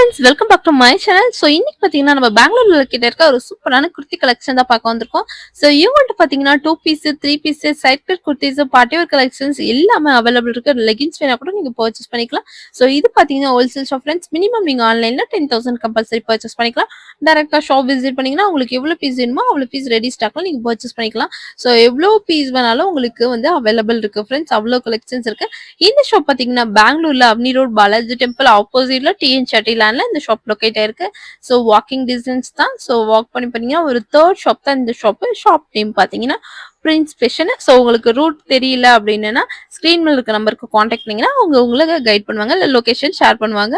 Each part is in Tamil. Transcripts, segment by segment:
friends, welcome back to my channel. So இன்னைக்கு பாத்தீங்கன்னா நம்ம பெங்களூர்ல கிட்ட இருக்க ஒரு சூப்பரான குர்த்தி கலெக்ஷன் தான் பார்க்க வந்திருக்கோம். So இவங்கள்ட்ட பாத்தீங்கன்னா 2 piece 3 piece side cut kurtis party wear collections எல்லாமே அவைலபிள் இருக்கு. லெகின்ஸ் வேணா கூட நீங்க பர்ச்சேஸ் பண்ணிக்கலாம். So இது பாத்தீங்கன்னா ஹோல்சேல் ஷாப் ஃப்ரெண்ட்ஸ். மினிமம் நீங்க ஆன்லைன்ல 10,000 கம்பல்சரி பர்ச்சேஸ் பண்ணிக்கலாம். டைரக்டா ஷாப் விசிட் பண்ணீங்கன்னா உங்களுக்கு எவ்வளவு பீஸ் வேணுமோ அவ்வளவு பீஸ் ரெடி ஸ்டாக்ல நீங்க பர்ச்சேஸ் பண்ணிக்கலாம். So எவ்வளவு பீஸ் வேணாலும் உங்களுக்கு வந்து அவைலபிள் இருக்கு ஃப்ரெண்ட்ஸ். அவ்வளவு கலெக்ஷன்ஸ் இருக்கு. இந்த ஷாப் பாத்தீங்கன்னா பெங்களூர்ல அவ்னி ரோட் பாலாஜி டெம்பிள் ஆப்போசிட்ல டிஎன் சட்டிலான்ல இந்த ஷாப் லொகேட் ஆயிருக்கு. ஸோ வாக்கிங் டிஸ்டன்ஸ் தான். ஸோ வாக் பண்ணீங்கன்னா ஒரு தேர்ட் ஷாப் தான் இந்த ஷாப்பு. ஷாப் நேம் பாத்தீங்கன்னா பிரின்ஸ் ஃபேஷன். ஸோ உங்களுக்கு ரூட் தெரியல அப்படின்னா ஸ்க்ரீன் மேல இருக்க நம்பருக்கு காண்டாக்ட் பண்ணீங்கன்னா அவங்க உங்களுக்கு கைட் பண்ணுவாங்க, இல்லை லொகேஷன் ஷேர் பண்ணுவாங்க.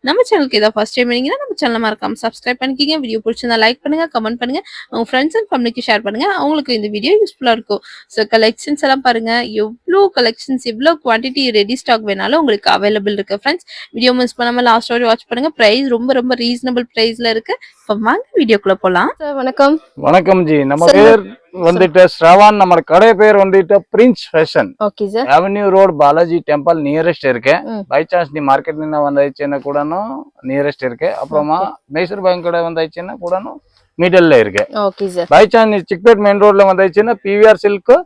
நம்ம சேனலுக்கு இதை ஃபர்ஸ்ட் டைம் பண்ணீங்கன்னா நம்ம சேனல் மறக்காம சப்ஸ்கிரைப் பண்ணிக்கிங்க. வீடியோ பிடிச்சிருந்தா லைக் பண்ணுங்க, கமெண்ட் பண்ணுங்க, உங்க ஃப்ரெண்ட்ஸ் அண்ட் ஃபேமிலிக்கு ஷேர் பண்ணுங்க. அவங்களுக்கு இந்த வீடியோ யூஸ்ஃபுல்லா இருக்கும். ஸோ கலெக்ஷன்ஸ் எல்லாம் பாருங்க, எவ்வளோ கலெக்ஷன்ஸ் எவ்வளோ குவான்டிட்டி ரெடி ஸ்டாக் வேணாலும் உங்களுக்கு அவைலபிள் இருக்கு ஃப்ரெண்ட்ஸ். வீடியோ மிஸ் பண்ணாம லாஸ்ட் வரை வாட்ச் பண்ணுங்க. பிரைஸ் ரொம்ப ரொம்ப ரீசனபிள் பிரைஸ்ல இருக்கு. இப்போ வாங்க வீடியோக்குள்ள போலாம். வணக்கம். வணக்கம் ஜி. நம்ம பேர் வந்துட்டு ஸ்ரவான். நம்ம கடை பேர் வந்துட்டு Prince fashion. Okay sir. Avenue road Balaji temple nearest இருக்கு. பை சான்ஸ் நீ மார்க்கெட் நின்ன வந்தாச்சுன்னா கூடனும் நியரஸ்ட் இருக்கு. அப்புறமா மைசூர் பேங்க் கடை வந்தாச்சுன்னா கூடனும் மிடில்ல இருக்கு. Okay sir. பை சான்ஸ் நீ சிக்பேட் மெயின் ரோட்ல வந்தாச்சுன்னா PVR silk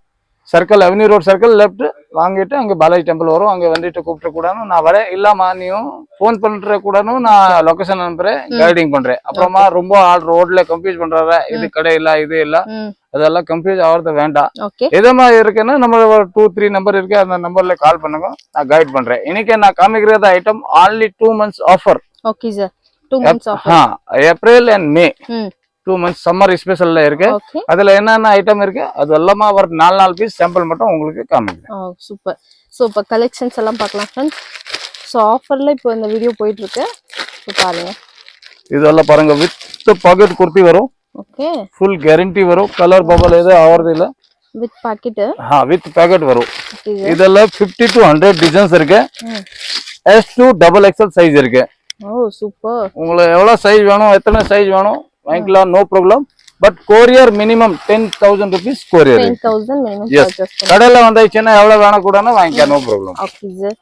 circle avenue road circle left வாங்கிட்டு அங்கே பாலாஜி டெம்பிள் வரும். அங்கே வந்துட்டு கூப்பிட்டு கூடனும் நான் வரேன். இல்லாமா நீயும் ஃபோன் பண்ற கூடனும் நான் லொகேஷன் அனுப்புறேன், கைடிங் பண்றேன். அப்புறமா ரொம்ப ஆள் ரோட்ல கன்ஃபியூஸ் பண்றாரு, இது கடை இல்ல இது இல்ல, அதெல்லாம் கன்ஃபியூஸ் ஆகிறது வேண்டாம். எது மாதிரி இருக்குன்னா நம்ம ஒரு 2-3 நம்பர் இருக்கு, அந்த நம்பர்ல கால் பண்ணுங்க, நான் கைட் பண்றேன். இன்னைக்கு நான் காமிக்கிறது item only 2 months offer. Okay sir. 2 months offer. April and May 2 months summer ஸ்பெஷல்ல இருக்கு. அதுல என்னென்ன ஐட்டம் இருக்கு அது எல்லாமே ஒரு 4 பீஸ் சாம்பிள் மட்டும் உங்களுக்கு காமிக்கிறேன். சூப்பர். சோ இப்போ கலெக்ஷன்ஸ் எல்லாம் பார்க்கலாம் फ्रेंड्स. சோ ஆஃபர்ல இப்போ இந்த வீடியோ போயிட்டு இருக்கு. இப்போ பாருங்க. இதெல்லாம் பாருங்க, வித் பாக்கெட் குர்த்தி வரும். ஓகே. ஃபுல் கேரண்டி வரும். கலர் பபல் எது ஆவறது இல்ல. With packet. வித் பாக்கெட் வரும். இதெல்லாம் 50 to 100 டிசைன்ஸ் இருக்கு. S to XXL சைஸ் இருக்கு. சூப்பர். உங்களுக்கு எவ்வளவு சைஸ் வேணும், எத்தனை சைஸ் வேணும் வாங்கிக்கலாம், no problem. But courier minimum 10,000 rupees courier. 10,000 minimum purchase. கடையில வந்தாச்சுன்னா எவ்வளவு வேணும் கூடனா வாங்கிக்கலாம், no problem. Okay sir.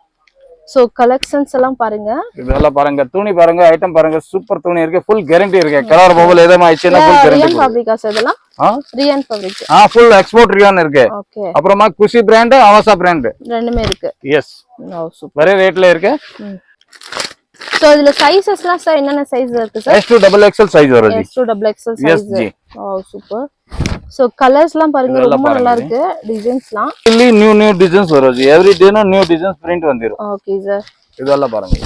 So collections எல்லாம் பாருங்க. இதெல்லாம் பாருங்க, துணி பாருங்க, ஐட்டம் பாருங்க, சூப்பர் துணி இருக்கு, ஃபுல் கேரண்டி இருக்கு. கலர் பபல் எதமா ஆயிடுச்சுன்னா ஃபுல் கேரண்டி. ரியான் ஃபேப்ரிக்கா சார் இதெல்லாம்? Rayon fabric. Full export rayon இருக்கு. ஓகே. அப்புறமா குஷி பிராண்ட், அவசா பிராண்ட் ரெண்டுமே இருக்கு. எஸ். சூப்பர். ஒரே ரேட்ல இருக்கு. சோ இதுல சைஸஸ்லாம் சார் என்னென்ன சைஸ் இருக்கு sir? S to XXL size வரும் ji. S to XXL size. Yes ji. Super. So கலர்ஸ்லாம் பாருங்க, ரொம்ப நல்லா இருக்கு. டிசைன்ஸ்லாம் டெய்லி நியூ டிசைன்ஸ் வரும் ji. Every day new designs print வந்துரும். Okay sir. இதெல்லாம் பாருங்க,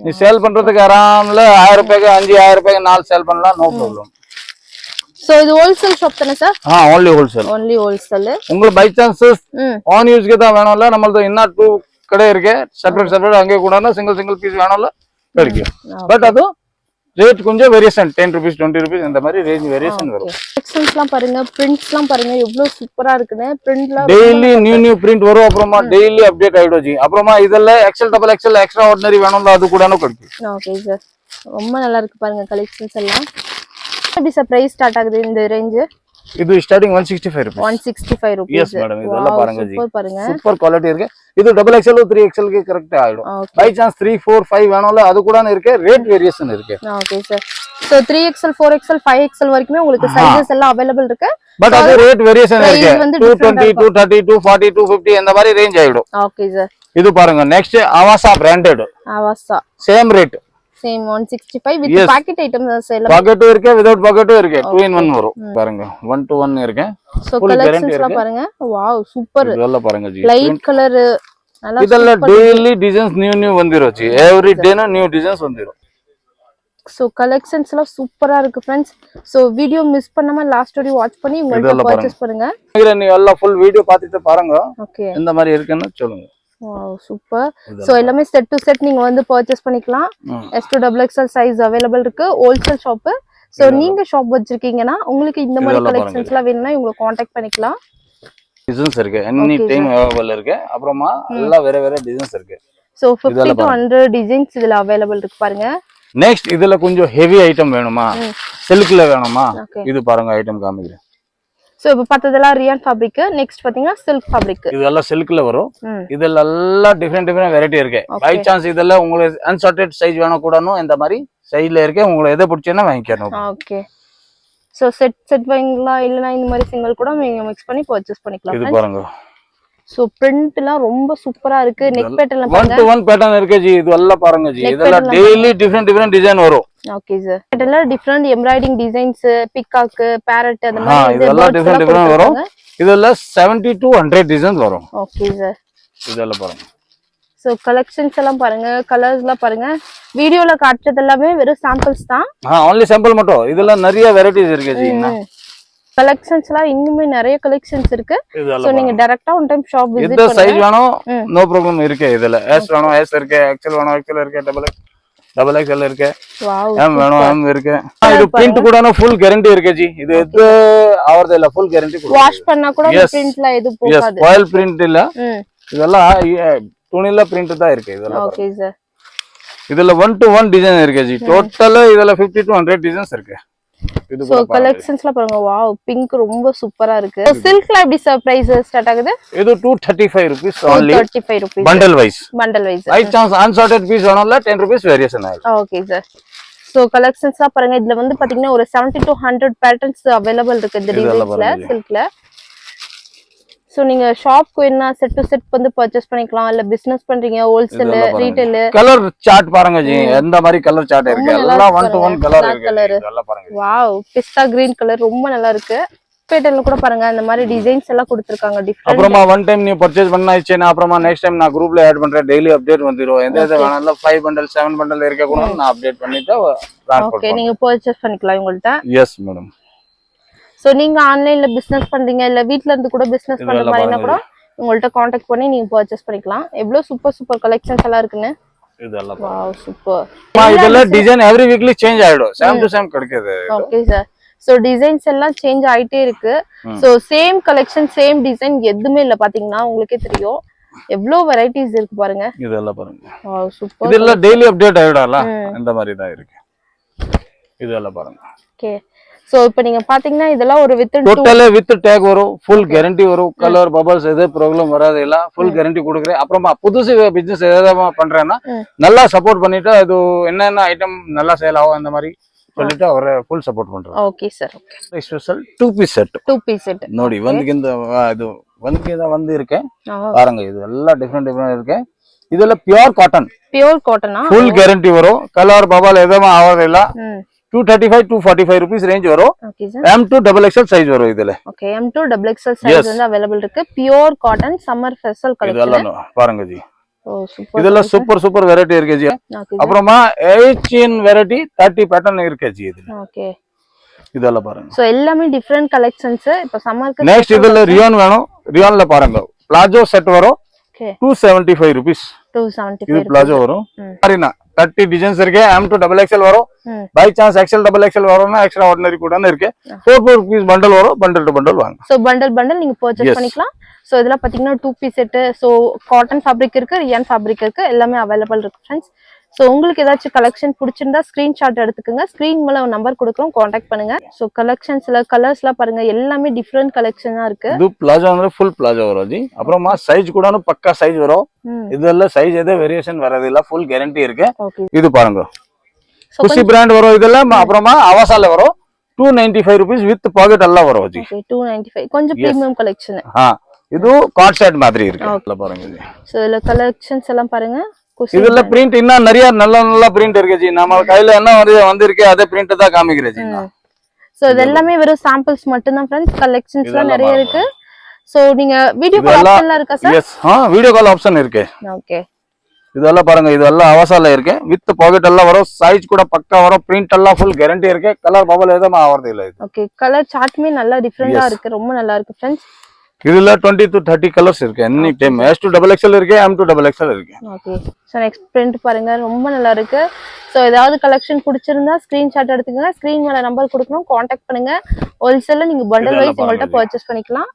நீ சேல் பண்றதுக்கு ஆராம்ல 1000 ரூபாய்க்கு 5000 ரூபாய்க்கு 4 சேல் பண்ணலாம், நோ ப்ராப்ளம். சோ இது ஹோல்சேல் ஷாப் தானே sir? only wholesale. only wholesale. உங்களுக்கு பை சான்ஸ் ஆன் யூஸ்க்கு தான் வேணும்ல, நம்மளது இன்னும் 2 கடை இருக்கு, செப்பரேட் அங்கே கூட சிங்கிள் பீஸ் வேணும்ல கிடைக்கும். பட் அது ரேட் கொஞ்சம் வேரியேஷன், 10 rupees 20 rupees இந்த மாதிரி ரேஞ்ச் வேரியேஷன் வரும். செக்ஷன்ஸ்லாம் பாருங்க, பிரிண்ட்ஸ்லாம் பாருங்க எவ்வளவு சூப்பரா இருக்குன்னு. பிரிண்ட்ல டெய்லி நியூ பிரிண்ட் வரும். அப்புறமா டெய்லி அப்டேட் ஆயிடும் ஜி. அப்புறமா இதெல்லாம் XL XXL எக்ஸ்ட்ரா ஆர்டினரி வேணும்ல, அது கூட கிடைக்கும். Okay sir. ரொம்ப நல்லா இருக்கு பாருங்க கலெக்ஷன்ஸ் எல்லாம். எப்படி சார் பிரைஸ் ஸ்டார்ட் ஆகுது இந்த ரேஞ்ச்? இது starting 165 rupees. 165 rupees. Yes madam. இதெல்லாம் பாருங்க ஜி, சூப்பர் பாருங்க, சூப்பர் குவாலிட்டி இருக்கு. இது XXL 3XL க்கு கரெக்ட் ஆயிடும். பை சான்ஸ் 3 4 5 வேணும்ல, அது கூட இருக்கு. ரேட் வேரியேஷன் இருக்கு. Okay sir. So 3XL 4XL 5XL வரைக்கும் உங்களுக்கு சைஸஸ் எல்லாம் அவேilable இருக்கு. பட் அது ரேட் வேரியேஷன் இருக்கு. 220 230 240 250 இந்த மாதிரி ரேஞ்ச் ஆயிடும். Okay sir. இது பாருங்க, next Avasa branded. Avasa same rate, same 165 with pocket items எல்லாம். பாக்கெட்டும் இருக்கு, வித்அவுட் பாக்கெட்டும் இருக்கு. 2 in 1 வரும். பாருங்க 1 to 1 இருக்கு. சோ கலெக்ஷன்ஸ்லாம் பாருங்க. Wow super. இதெல்லாம் பாருங்க ஜி, லைட் கலர் நல்லா. இதெல்லாம் டெய்லி டிசைன்ஸ் நியூ வந்துரும் G. Every day new designs வந்துரும். சோ கலெக்ஷன்ஸ்லாம் சூப்பரா இருக்கு फ्रेंड्स. சோ வீடியோ மிஸ் பண்ணாம லாஸ்ட் வரை வாட்ச் பண்ணி உங்கள்ட்ட பர்சேஸ் பண்ணுங்க. நீங்க எல்லாம் ஃபுல் வீடியோ பார்த்துட்டு பாருங்க. ஓகே. இந்த மாதிரி இருக்குன்னு சொல்லுங்க. Wow super. சோ எல்லாமே செட் டு செட் நீங்க வந்து பர்ச்சேஸ் பண்ணிக்கலாம். S to XXL size available இருக்கு. Wholesale shop. சோ நீங்க ஷாப் வச்சிருக்கீங்கன்னா உங்களுக்கு இந்த மாதிரி கலெக்ஷன்ஸ்லாம் வேணும்னா உங்களை காண்டாக்ட் பண்ணிக்கலாம். டிசைன்ஸ் இருக்கு, எனி டைம் அவேilable இருக்கு. அப்புறமா எல்லாம் வேற டிசைன்ஸ் இருக்கு. சோ 50 to 100 டிசைன்ஸ் இதுல அவேilable இருக்கு பாருங்க. நெக்ஸ்ட் இதுல கொஞ்சம் ஹெவி ஐட்டம் வேணுமா, சில்க்ல வேணுமா, இது பாருங்க ஐட்டம் காமிக்கிறேன். சோ இப்போ பார்த்ததெல்லாம் ரியான் ஃபேப்ரிக். நெக்ஸ்ட் பாத்தீங்கன்னா சில்க் ஃபேப்ரிக். இதெல்லாம் சில்க்ல வரும். இதெல்லாம் டிஃபரெண்ட் வெரைட்டி இருக்கு. பை சான்ஸ் இதெல்லாம் உங்களுக்கு அன்சார்ட்டட் சைஸ் வேணும் கூடணும் இந்த மாதிரி சைஸ்ல இருக்கு. உங்களுக்கு எதை பிடிச்சேன்னா வாங்கிக்கணும். ஓகே. சோ செட் வாங்கலாம், இல்லனா இந்த மாதிரி சிங்கிள் கூட நீங்க மிக்ஸ் பண்ணி பர்ச்சேஸ் பண்ணிக்கலாம். இது பாருங்க. சோ பிரிண்ட்லாம் ரொம்ப சூப்பரா இருக்கு. நெக் பேட்டர்ன்ல பாருங்க 1 to 1 பேட்டர்ன் இருக்கு ஜி. இதெல்லாம் பாருங்க ஜி. இதெல்லாம் டெய்லி டிஃபரெண்ட் டிசைன் வரும். Okay sir. பேட்டர்ன்ல different embroidering designs, peacock, parrot அந்த மாதிரி இதெல்லாம் டிஃபரெண்ட் வரும். இதெல்லாம் 70 to 100 டிசைன்ஸ் வரும். Okay sir. இதெல்லாம் பாருங்க. சோ கலெக்ஷன்ஸ் எல்லாம் பாருங்க, கலர்ஸ்லாம் பாருங்க. வீடியோல காட்டுறது எல்லாமே வெறும் சாம்பிள்ஸ் தான். only சாம்பிள் மட்டும். இதெல்லாம் நிறைய வெரைட்டிஸ் இருக்கு ஜி. கலெக்ஷன்ஸ்லாம் இன்னுமே நிறைய கலெக்ஷன்ஸ் இருக்கு. சோ நீங்க டைரக்டா ஒன் டைம் ஷாப் விசிட் பண்ணுங்க. இந்த சைஸ் வேணும் நோ ப்ராப்ளம் இருக்கு. இதுல S வேணும் S இருக்கு, XL வேணும் XL இருக்கு, டபுள் XL இருக்கு. வாவ். M வேணும் M இருக்கு. இது பிரிண்ட் கூடன ஃபுல் கேரண்டி இருக்கு ஜி. இது எது ஆவறது இல்ல, ஃபுல் கேரண்டி கொடுங்க. வாஷ் பண்ணா கூட பிரிண்ட்ல எது போகாது. ஆயில் பிரிண்ட் இல்ல. இதெல்லாம் துணில பிரிண்ட் தான் இருக்கு இதெல்லாம். Okay sir. இதுல 1 to 1 டிசைன் இருக்கு ஜி. டோட்டல் இதுல 50 to 100 டிசைன்ஸ் இருக்கு. சோ கலெக்ஷன்ஸ்ல பாருங்க. வாவ், பிங்க் ரொம்ப சூப்பரா இருக்கு. சில்க்ல எப்படி சார் பிரைஸ் ஸ்டார்ட் ஆகுது? இது 235 rupees only. 235 rupees bundle wise. By chance unsorted piece வேணும்ல 10 rupees வேரியேஷன் ஆகும். Okay sir. சோ கலெக்ஷன்ஸ்லாம் பாருங்க. இதுல வந்து பாத்தீங்கன்னா ஒரு 70 to 100 பேட்டர்ன்ஸ் அவேலபிள் இருக்கு இந்த டிசைன்ஸ்ல சில்க்ல. சோ நீங்க ஷாப்க்கு என்ன செட் டு செட் வந்து பர்ச்சேஸ் பண்ணிக்கலாம். இல்ல பிசினஸ் பண்றீங்க, ஹோல்சேல், ரீட்டைல். கலர் சார்ட் பாருங்க ஜி. எந்த மாதிரி கலர் சார்ட் இருக்கு. எல்லாம் 1 to 1 கலர் இருக்கு. இதெல்லாம் பாருங்க. வாவ், பிஸ்தா கிரீன் கலர் ரொம்ப நல்லா இருக்கு. பேட்டர்ன்ல கூட பாருங்க அந்த மாதிரி டிசைன்ஸ் எல்லாம் கொடுத்திருக்காங்க டிஃபரெண்ட். அப்புறமா ஒன் டைம் நீ பர்ச்சேஸ் பண்ணாயிச்சேனா அப்புறமா நெக்ஸ்ட் டைம் நான் குரூப்ல ஆட் பண்றேன். டெய்லி அப்டேட் வந்துரும். எந்த வேணால 5 bundle 7 bundle இருக்க கூட நான் அப்டேட் பண்ணிட்டு ட்ரான்ஸ்ஃபர். ஓகே, நீங்க பர்ச்சேஸ் பண்ணிக்கலாம் உங்கள்ட்ட. Yes madam. சோ நீங்க ஆன்லைன்ல பிசினஸ் பண்றீங்க, இல்ல வீட்ல இருந்து கூட பிசினஸ் பண்ற மாதிரினா கூட உங்கள்ட்ட கான்டாக்ட் பண்ணி நீங்க பர்ச்சேஸ் பண்ணிக்கலாம். எவ்வளவு சூப்பர் கலெக்ஷன்ஸ் எல்லாம் இருக்குன்னு. இதெல்லாம் வாவ் சூப்பர். இதெல்லாம் டிசைன் எவ்ரி வீக்லி சேஞ்ச் ஆயிடும். சேம் டு சேம் கிடைக்குது. Okay sir. சோ டிசைன்ஸ் எல்லாம் சேஞ்ச் ஆயிட்டே இருக்கு. So same collection same design எதுவுமே இல்ல. பாத்தீங்கன்னா உங்களுக்கே தெரியும் எவ்வளவு வெரைட்டிஸ் இருக்கு பாருங்க. இதெல்லாம் பாருங்க. Wow super. இதெல்லாம் டெய்லி அப்டேட் ஆயிடும்ல, இந்த மாதிரி தான் இருக்கு. இதெல்லாம் பாருங்க. ஓகே. சோ இப்போ நீங்க பாத்தீங்கன்னா இதெல்லாம் ஒரு டோட்டல் வித் டேக் வரும். ஃபுல் கேரண்டி வரும். கலர் பபல்ஸ் எது ப்ராப்ளம் வராது. இல்ல ஃபுல் கேரண்டி கொடுக்குறேன். அப்புறமா புதுசு பிசினஸ் ஏதாவது பண்றேன்னா நல்லா சப்போர்ட் பண்ணிட்டு அது என்னென்ன ஐட்டம் நல்லா சேல் ஆகும் அந்த மாதிரி சொல்லிட்டு அவரை ஃபுல் சப்போர்ட் பண்றோம். Okay sir. Okay. Special 2 piece set. 2 piece set ನೋಡಿ வந்து இது வந்து இருக்கு பாருங்க. இது எல்லாம் டிஃபரெண்ட் இருக்கு. இதெல்லாம் பியூர் காட்டன். பியூர் காட்டனா ஃபுல் கேரண்டி வரும். கலர் பபல் எதுவும் ஆகாது. இல்ல 235 to 45 rupees ரேஞ்ச் வரும். Okay sir. M to XXL size வரும் இதுல. Okay, M to XXL size வந்து அவேலபிள் இருக்கு. Pure cotton summer festival collection. இதெல்லாம் பாருங்க ஜி. Oh super. இதெல்லாம் சூப்பர் வெரைட்டி இருக்கு ஜி. அப்புறமா 18 வெரைட்டி 30 பேட்டர்ன் இருக்கு ஜி இதுல. ஓகே. இதெல்லாம் பாருங்க. சோ எல்லாமே டிஃபரெண்ட் கலெக்ஷன்ஸ். இப்போ சம்மருக்கு நெக்ஸ்ட் இதுல ரியான் வேணும். ரியான்ல பாருங்க பிளாஜோ செட் வரும். ஓகே. 275 rupees. 275 இது பிளாஜோ வரும். சரினா 30 டிசைன்ஸ் இருக்கு. M to XXL வரும். பை சான்ஸ் XL XXL வரும்னா எக்ஸ்ட்ரா ஆர்டினரி கூட இருக்கு. 4 piece bundle வரும். bundle to bundle வாங்க. சோ bundle நீங்க பர்ச்சேஸ் பண்ணிக்கலாம். சோ இதெல்லாம் பாத்தீங்கன்னா 2 piece set. So cotton fabric இருக்கு, ரியான் ஃபேப்ரிக் இருக்கு, எல்லாமே அவேலபிள் இருக்கு फ्रेंड्स. சோ உங்களுக்கு ஏதாச்சும் கலெக்ஷன் பிடிச்சிருந்தா ஸ்கிரீன்ஷாட் எடுத்துக்கங்க. ஸ்கிரீன் மேல நம்பர் கொடுக்குறோம், கான்டாக்ட் பண்ணுங்க. சோ கலெக்ஷன்ஸ்ல கலர்ஸ்லாம் பாருங்க. எல்லாமே டிஃபரெண்ட் கலெக்ஷனா இருக்கு. இது பிளாஜோ வந்து ஃபுல் பிளாஜோ வரும் ஜி. அப்புறமா சைஸ் கூட பக்கா சைஸ் வரும். இதெல்லாம் சைஸ் எதே வேரியேஷன் வரது இல்ல. ஃபுல் கேரண்டி இருக்கு. இது பாருங்க. குஷி பிராண்ட் வரும் இதெல்லாம். அப்புறமா அவசால வரும். 295 rupees வித் பாக்கெட் எல்லாம் வரும் ஜி. ஓகே 295 கொஞ்சம் பிரீமியம் கலெக்ஷன். இது கார்ட் செட் மாதிரி இருக்கு. பாருங்க ஜி. சோ இதுல கலெக்ஷன்ஸ் எல்லாம் பாருங்க. இதுல பிரிண்ட் இன்னும் நிறைய நல்ல பிரிண்ட் இருக்கு ஜி. நம்ம கையில என்ன வந்திருக்கு அதே பிரிண்ட் தான் காமிக்கிறேன் ஜி. சோ இது எல்லாமே வெறும் சாம்பிள்ஸ் மட்டும் தான் फ्रेंड्स. கலெக்ஷன்ஸ்லாம் நிறைய இருக்கு. சோ நீங்க வீடியோ கால் ஆப்ஷன்ல இருக்கா sir? Yes, video call option இருக்கு. ஓகே. இதெல்லாம் பாருங்க. இதெல்லாம் அவசால இருக்கு. வித் பாக்கெட் எல்லாம் வரும். சைஸ் கூட பக்கா வரும். பிரிண்ட் எல்லாம் ஃபுல் கேரண்டி இருக்கு. கலர் பபல் எதுவும் ஆவறது இல்ல. ஓகே, கலர் சார்ட்மே நல்லா டிஃபரெண்டா இருக்கு. ரொம்ப நல்லா இருக்கு फ्रेंड्स. இதுல 20 to 30 கலர்ஸ் இருக்கு. Any time S to XXL இருக்கு. M to XXL இருக்கு. ஓகே. சோ நெக்ஸ்ட் பிரிண்ட் பாருங்க. ரொம்ப நல்லா இருக்கு. சோ ஏதாவது கலெக்ஷன் பிடிச்சிருந்தா ஸ்கிரீன்ஷாட் எடுத்துக்கங்க. ஸ்கிரீன் மேல நம்பர் கொடுக்கணும், கான்டாக்ட் பண்ணுங்க. ஹோல்சேல்ல நீங்க பண்டல் வைஸ் உங்கள்ட்ட பர்ச்சேஸ் பண்ணிக்கலாம்.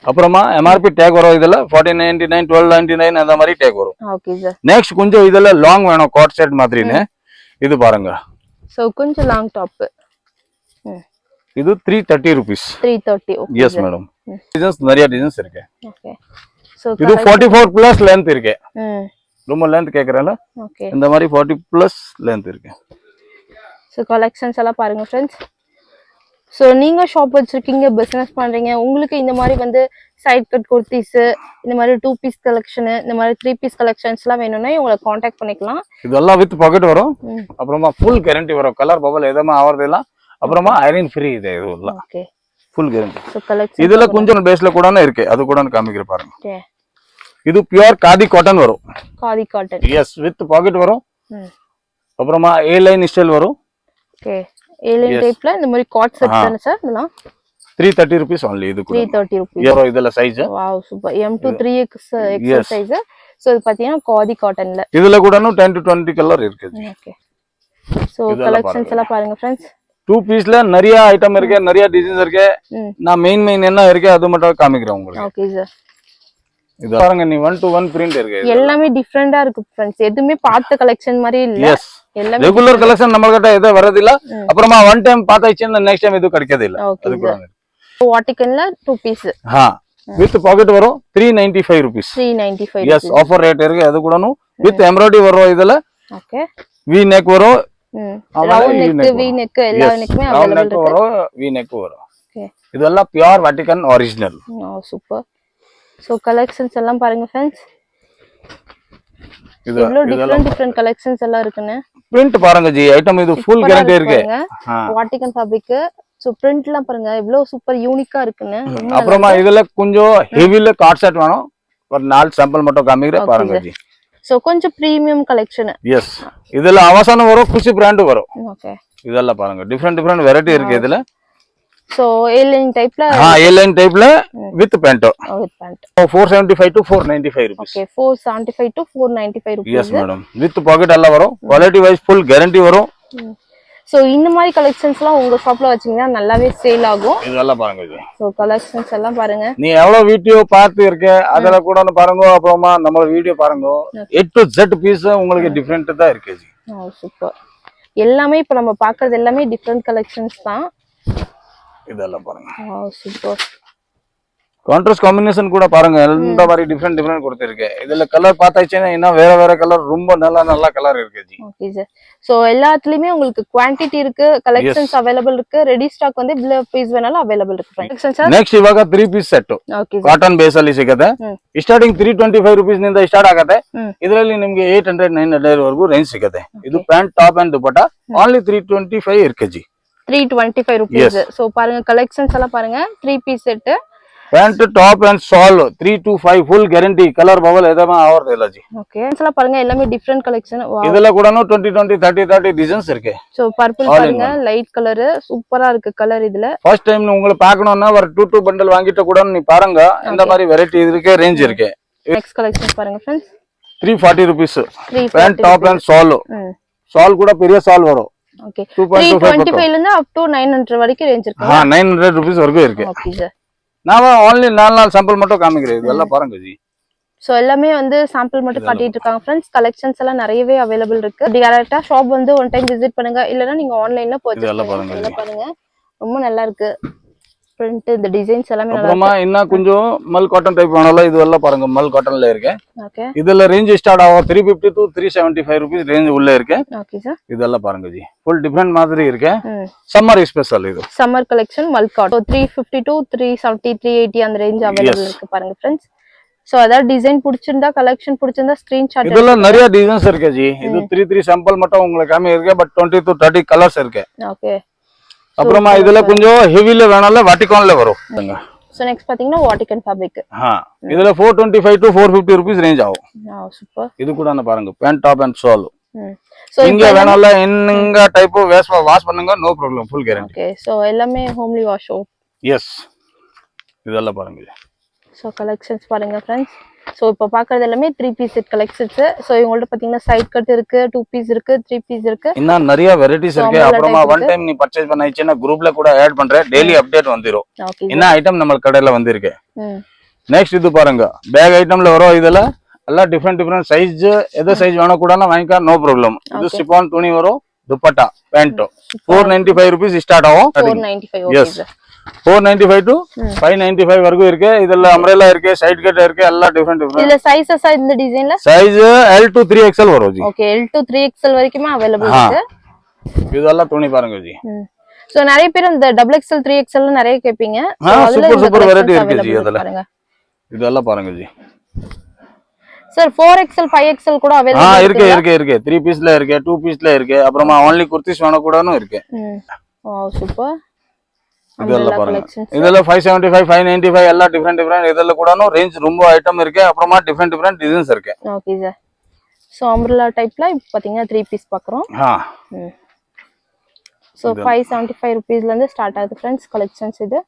அப்புறமா MRP டேக் வரும். இதுல 1499 1299 அந்த மாதிரி டேக் வரும். Okay sir. நெக்ஸ்ட் கொஞ்சம் இதுல லாங் வேணும் காட் செட் மாதிரின்னு. இது பாருங்க. சோ கொஞ்சம் லாங் டாப். இது 330 rupees. 330. Okay yes madam. Designs நிறைய டிசைன்ஸ் இருக்கு. ஓகே சோ இது 44 plus length இருக்கு. ரொம்ப லென்த் கேக்குறல. ஓகே இந்த மாதிரி 40 plus length இருக்கு. சோ கலெக்ஷன்ஸ் எல்லாம் பாருங்க फ्रेंड्स. சோ நீங்க ஷாப் வச்சிருக்கீங்க, பிசினஸ் பண்றீங்க, உங்களுக்கு இந்த மாதிரி வந்து சைட் கட் குர்த்திஸ், இந்த மாதிரி 2 பீஸ் கலெக்ஷன், இந்த மாதிரி 3 பீஸ் கலெக்ஷன்ஸ்லாம் வேணும்னா உங்களை காண்டாக்ட் பண்ணிக்கலாம். இதெல்லாம் வித் பாக்கெட் வரும். அப்புறமா ஃபுல் கேரண்டி வரும். கலர் பபல் எதுமே ஆவறதில்ல. அப்புறமா ஐரன் ஃப்ரீ இது இதெல்லாம். Okay full guarantee. So collection இதுல கொஞ்சம் பேஸ்ல கூடன இருக்கு. அது கூட காமிக்கிற பாருங்க. ஓகே இது பியூர் காதி காட்டன் வரும். Khadi cotton. Yes with pocket வரும். அப்புறமா ஏ லைன் ஸ்டைல் வரும். ஓகே ஏலியன் டைப்ல இந்த மாதிரி காட் செட் தான சார் இதெல்லாம் 330 rupees only. இது கூட 330 rupees. ஏரோ இதெல்லாம் size. Wow super. M to 3X XL size. So இது பாத்தீங்கன்னா காதி காட்டன்ல. இதுல கூடனு 10 to 20 கலர் இருக்கு. ஓகே சோ கலெக்ஷன்ஸ் எல்லாம் பாருங்க फ्रेंड्स. 2 பீஸ்ல நிறைய ஐட்டம் இருக்கு, நிறைய டிசைன்ஸ் இருக்கு. நான் மெயின் என்ன இருக்கு அது மட்டும் காமிக்கிறேன் உங்களுக்கு. Okay sir. இது பாருங்க நீ 1 to 1 பிரிண்ட் இருக்கு. எல்லாமே டிஃபரண்டா இருக்கு फ्रेंड्स. எதுமே பார்த்த கலெக்ஷன் மாதிரி இல்ல. எஸ் ரெகுலர் கலெக்ஷன் நம்ம கிட்ட எது வரது இல்ல. அப்புறமா ஒன் டைம் பார்த்தாச்சுன்னா நெக்ஸ்ட் டைம் இது கிடைக்கிறது இல்ல. அது கூட வாட்டிகன்ல 2 பீஸ். வித் பாக்கெட் வரும் 395 rupees. 395. எஸ் ஆஃபர் ரேட் இருக்கு. அது கூடனு வித் எம்ப்ராய்டரி வரும். இதுல ஓகே வி நெக் வரும். ரவுண்ட் நெக், வி நெக் எல்லா நெக்குமே அவேலபிள் இருக்கு. வரும் வி நெக் வரும். ஓகே இதெல்லாம் பியூர் வாட்டிகன் ஒரிஜினல். ஓ சூப்பர். சோ கலெக்ஷன்ஸ் எல்லாம் பாருங்க फ्रेंड्स. இது டிஃபரண்ட் கலெக்ஷன்ஸ் எல்லாம் இருக்குன்னு. பிரிண்ட் பாருங்க ஜி. ஐட்டம் இது ஃபுல் கேரண்டி இருக்கு. Vatican fabric. சோ பிரிண்ட்லாம் பாருங்க எவ்வளவு சூப்பர் யூனிக்கா இருக்குன்னு. அப்புறமா இதுல கொஞ்சம் ஹெவில காட் செட் வேணும். ஒரு 4 சாம்பிள் மட்டும் காமிக்கிறேன் பாருங்க ஜி. சோ கொஞ்சம் பிரீமியம் கலெக்ஷன். எஸ் இதுல அவசானம் வரும், குஷி பிராண்ட் வரும். ஓகே இதெல்லாம் பாருங்க டிஃபரண்ட் வெரைட்டி இருக்கு இதுல. சோ ஏலியன் டைப்ல ஏலியன் டைப்ல with pant. With pant 475 to 495 rupees. Okay 475 to 495 rupees. Yes madam with pocket எல்லாம் வரும். குவாலிட்டி வைஸ் ஃபுல் கேரண்டி வரும். சோ இந்த மாதிரி கலெக்ஷன்ஸ்லாம் உங்க ஷாப்ல வச்சீங்கன்னா நல்லாவே சேல் ஆகும். இதெல்லாம் பாருங்க ஜி. சோ கலெக்ஷன்ஸ் எல்லாம் பாருங்க. நீ எவ்வளவு வீடியோ பார்த்து இருக்க அதல கூட பாருங்க. அப்புறமா நம்ம வீடியோ பாருங்க. A to Z பீஸ் உங்களுக்கு டிஃபரெண்ட் தான் இருக்கு ஜி. Oh super. எல்லாமே இப்ப நம்ம பார்க்கிறது எல்லாமே டிஃபரெண்ட் கலெக்ஷன்ஸ் தான். இதெல்லாம் பாருங்க. ஓ சூப்பர். கான்ட்ராஸ்ட் காம்பினேஷன் கூட பாருங்க. இந்த மாதிரி டிஃபரெண்ட் கொடுத்திருக்கு. இதுல கலர் பார்த்தாச்சுன்னா இன்னும் வேற கலர் ரொம்ப நல்ல கலர் இருக்கு ஜி. Okay sir. சோ எல்லாத்துலயுமே உங்களுக்கு குவாண்டிட்டி இருக்கு, கலெக்ஷன்ஸ் அவேலபிள் இருக்கு. ரெடி ஸ்டாக் வந்து இவ்ளோ பீஸ் வேணாலும் அவேலபிள் இருக்கு फ्रेंड्स. ಸರ್ ನೆಕ್ಸ್ಟ್ ಇವಾಗ 3 ಪೀಸ್ ಸೆಟ್ ಕಾಟನ್ ಬೇಸ್ ಅಲ್ಲಿ ಸಿಗುತ್ತೆ. ಸ್ಟಾರ್ಟಿಂಗ್ 325 rupees ನಿಂದ ಸ್ಟಾರ್ಟ್ ಆಗುತ್ತೆ. ಇದರಲ್ಲಿ ನಿಮಗೆ 800 900 ವರೆಗೂ ರೇಂಜ್ ಸಿಗುತ್ತೆ. ಇದು pant top and dupatta only 325 ಇருக்கு ಜಿ. 325 rupees. சோ பாருங்க கலெக்ஷன்ஸ் எல்லாம் பாருங்க. 3 piece set pant top and shawl 325 full guarantee. Colour bubble ಎದಮ ಆವರ್ದಿಲ್ಲ ಜಿ. ಓಕೆ இதெல்லாம் பாருங்க எல்லாமே டிஃபரண்ட் கலெக்ஷன். இதெல்லாம் கூட 20 20 30 30 டிசைன்ஸ் இருக்கு. சோ பர்பிள் பாருங்க லைட் கலர் சூப்பரா இருக்கு கலர். இதுல ஃபர்ஸ்ட் டைம் உங்களுக்கு பார்க்கணும்னா ஒரு 2 பண்டல் வாங்கிட்ட கூட நீ பாருங்க. இந்த மாதிரி வெரைட்டி இருக்கு, ரேஞ்ச் இருக்கு. நெக்ஸ்ட் கலெக்ஷன் பாருங்க friends. 340 rupees. Pant top and ಸಾಲ್. ಸಾಲ್ ಕೂಡ பெரிய சால் வரும். ஓகே 325 ல இருந்து அப் டு 900 வரைக்கும் ரேஞ்ச் இருக்கு. 900 rupees வரைக்கும் இருக்கு. Okay sir. நான் only 4 சாம்பிள் மட்டும் காமிக்கிறேன். இதெல்லாம் பாருங்க ஜி. சோ எல்லாமே வந்து சாம்பிள் மட்டும் காட்டிட்டு இருக்காங்க फ्रेंड्स. கலெக்ஷன்ஸ் எல்லாம் நிறையவே அவேலபிள் இருக்கு. டைரக்ட்டா ஷாப் வந்து ஒன் டைம் விசிட் பண்ணுங்க. இல்லனா நீங்க ஆன்லைன்ல பர்சேஸ் பண்ணுங்க. பாருங்க ரொம்ப நல்லா இருக்கு. பிரிண்ட் இந்த டிசைன்ஸ் எல்லாமே நல்லா இருக்கு. அப்புறமா இன்னும் கொஞ்சம் மல் காட்டன் டைப் வேணால இதெல்லாம் பாருங்க. மல் காட்டன்ல இருக்கு. ஓகே இதெல்லாம் ரேஞ்ச் ஸ்டார்ட் ஆகும் 350 to 375 rupees ரேஞ்ச் உள்ள இருக்கு. Okay sir. இதெல்லாம் பாருங்க ஜி. ஃபுல் டிஃபரண்ட் மாதிரி இருக்கு. சம்மர் ஸ்பெஷல் இது. Summer collection Mal cotton 350 to 370 380 அந்த ரேஞ்ச் அவேலபிள் இருக்கு பாருங்க फ्रेंड्स. சோ அத டிசைன் பிடிச்சிருந்தா கலெக்ஷன் பிடிச்சிருந்தா ஸ்கிரீன்ஷாட். இதெல்லாம் நிறைய டிசைன்ஸ் இருக்கு ஜி. இது 3 சாம்பிள் மட்டும் உங்களுக்கு காமி இருக்கு. பட் 20 to 30 கலர்ஸ் இருக்கு. ஓகே அப்புறமா இதுல கொஞ்சம் ஹெவில வேணால வாட்டிகான்ல வரும். சோ நெக்ஸ்ட் பாத்தீங்கன்னா வாட்டிகன் ஃபேப்ரிக். இதுல 425 to 450 rupees ரேஞ்ச் ஆகும். சூப்பர். இது கூட பாருங்க pant top and shawl. So இங்க வேணால இன்னங்க டைப் வாஷ் பண்ணுங்க no problem full guarantee. Okay so எல்லாமே ஹோம்லி வாஷ். எஸ் இதெல்லாம் பாருங்க. சோ கலெக்ஷன்ஸ் பாருங்க फ्रेंड्स. சோ இப்போ பாக்குறது எல்லாமே 3 பீஸ் செட் கலெக்ஷன்ஸ். சோ இவங்கள்ட்ட பாத்தீங்கன்னா சைடு கட் இருக்கு, 2 பீஸ் இருக்கு, 3 பீஸ் இருக்கு. இன்னும் நிறைய வெரைட்டிஸ் இருக்கு. அப்புறமா ஒன் டைம் நீ பர்ச்சேஸ் பண்ணாயிச்சேனா குரூப்ல கூட ஆட் பண்றேன். டெய்லி அப்டேட் வந்துரும். என்ன ஐட்டம் நம்ம கடையில வந்திருக்கு. நெக்ஸ்ட் இது பாருங்க பேக் ஐட்டம்ல வரும். இதெல்லாம் எல்லாம் டிஃபரெண்ட் சைஸ் எந்த சைஸ் வேணும் கூட வாங்கிக்க நோ ப்ராப்ளம். இது சிஃபான் துணி வரும். துப்பட்டா பேண்ட் 495 rupees ஸ்டார்ட் ஆகும் 495 ஓகே சார் 495 to 595 வரைக்கும் இருக்கு. இதுல அம்ரேலா இருக்கு, சைடு கட் இருக்கு, எல்லாம் டிஃபரெண்ட் இதுல சைஸஸ் இந்த டிசைன்ல சைஸ் L to 3XL வரும் G. Okay L to 3XL வரைக்குமே அவேலபிள் இருக்கு. இதெல்லாம் துணி பாருங்க ஜி. சோ நிறைய பேர் இந்த XXL 3XL நிறைய கேப்பீங்க. சூப்பர் வெரைட்டி இருக்கு ஜி அதெல்லாம். இதெல்லாம் பாருங்க ஜி. சார் 4XL 5XL கூட அவேலபிள் இருக்கு இருக்கு இருக்கு 3 பீஸ்ல இருக்கு, 2 பீஸ்ல இருக்கு, அப்புறமா only குர்த்திஸ் வேணும் கூடனும் இருக்கு. Wow super. இதெல்லாம் பாருங்க. இதெல்லாம் 575 595 எல்லாம் டிஃபரெண்ட் இதெல்லாம் கூடனும் ரேஞ்ச் ரொம்ப ஐட்டம் இருக்கு. அப்புறமா டிஃபரெண்ட் டிசைன்ஸ் இருக்கு. Okay sir. சோ அம்ப்ரெல்லா டைப்ல இப்போ பாத்தீங்கன்னா 3 பீஸ் பார்க்கறோம். சோ 575 ரூபீஸ்ல இருந்து ஸ்டார்ட் ஆகுது फ्रेंड्स கலெக்ஷன்ஸ் இது.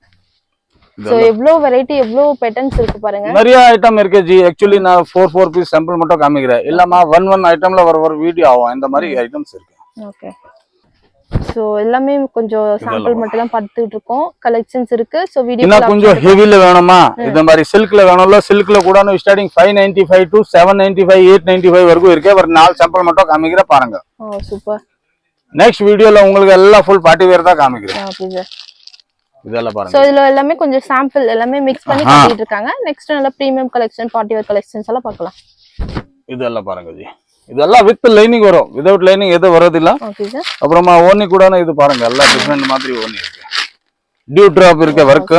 சோ எவ்ளோ வெரைட்டி எவ்ளோ பேட்டர்ன்ஸ் இருக்கு பாருங்க. நிறைய ஐட்டம் இருக்கு ஜி. एक्चुअली நான் 4 பீஸ் சாம்பிள் மட்டும் காமிக்கிறேன். இல்லமா 1 ஐட்டம்ல ஒரு வீடியோ ஆகும். இந்த மாதிரி ஐட்டம்ஸ் இருக்கு. ஓகே. சோ எல்லாமே கொஞ்சம் சாம்பிள் மட்டும் தான் பார்த்துட்டு இருக்கோம். கலெக்ஷன்ஸ் இருக்கு. சோ வீடியோ இன்னும் கொஞ்சம் ஹெவில வேணுமா? இந்த மாதிரி சில்க்ல வேணும்ல, சில்க்ல கூட ஸ்டார்டிங் 595 to 795 895 வரைக்கும் இருக்கு. ஒரு 4 சாம்பிள் மட்டும் காமிக்கிறேன் பாருங்க. ஓ சூப்பர். நெக்ஸ்ட் வீடியோல உங்களுக்கு எல்லாம் ஃபுல் பார்ட்டி வேர் தான் காமிக்கிறேன். Okay sir. இதெல்லாம் பாருங்க. சோ இதுல எல்லாமே கொஞ்சம் சாம்பிள் எல்லாமே mix பண்ணி காட்டிட்டு இருக்காங்க. நெக்ஸ்ட் நல்ல premium collection party wear collections எல்லாம் பார்க்கலாம். இதெல்லாம் பாருங்க ஜி. இதெல்லாம் வித் லைனிங் வரும். வித்அவுட் லைனிங் எது வரது இல்ல. Okay sir. அப்புறமா ஓனி கூட இது பாருங்க. எல்லாம் டிஃபரெண்ட் மாதிரி ஓனி இருக்கு. டியூ டிராப் இருக்கு, வர்க்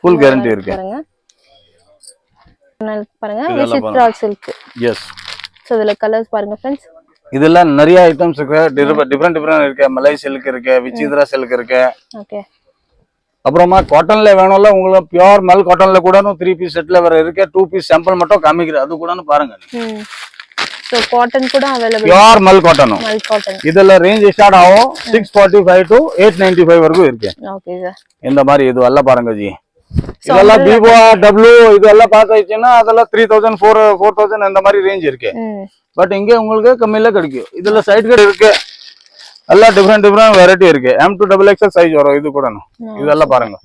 ஃபுல் கேரண்டி இருக்கு. பாருங்க. பாருங்க விசித்ரா சில்க். எஸ். சோ இதுல கலர்ஸ் பாருங்க फ्रेंड्स. இதெல்லாம் நிறைய ஐட்டம்ஸ் இருக்கு. டிஃபரெண்ட் இருக்கு. மலை சில்க் இருக்கு, விசித்ரா சில்க் இருக்கு. ஓகே. அப்புறமா காட்டன்ல வேணும்ல உங்களுக்கு பியூர் மல் காட்டன்ல கூட 3 பீஸ் செட்ல வர இருக்கு. 2 பீஸ் சாம்பிள் மட்டும் காமிக்கிறேன். அது கூட பாருங்க. சோ காட்டன் கூட அவேலபிள். பியூர் மல் காட்டன். மல் காட்டன். இதெல்லாம் ரேஞ்ச் ஸ்டார்ட் ஆகும் 645 to 895 வரைக்கும் இருக்கு. Okay sir. இந்த மாதிரி இது எல்லாம் பாருங்க ஜி. இதெல்லாம் விவோ W இதெல்லாம் பார்த்தாச்சுன்னா அதெல்லாம் 3000 4000 இந்த மாதிரி ரேஞ்ச் இருக்கு. பட் இங்க உங்களுக்கு கம்மியில கிடைக்கும். இதுல சைடு கட் இருக்கு. எல்லாம் டிஃபரெண்ட் வெரைட்டி இருக்கு. M to XXL சைஸ் வரும் இது கூட. இதெல்லாம் பாருங்க.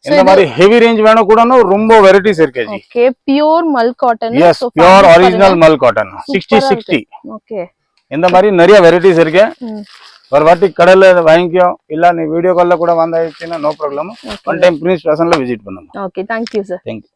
இந்த மாதிரி ஹெவி ரேஞ்ச் வேணும் கூட ரொம்ப வெரைட்டிஸ் இருக்கு ஜி. ஓகே பியூர் மல் காட்டன். எஸ் பியூர் ஒரிஜினல் மல் காட்டன் 60 ஓகே. இந்த மாதிரி நிறைய வெரைட்டிஸ் இருக்கு. ஒரு வாட்டி கடையில வாங்கிக்கோ இல்ல நீ வீடியோ கால்ல கூட வந்தாச்சுன்னா no problem. One time Prince ஃபேஷன்ல விசிட் பண்ணுங்க. Okay thank you sir. Thank you.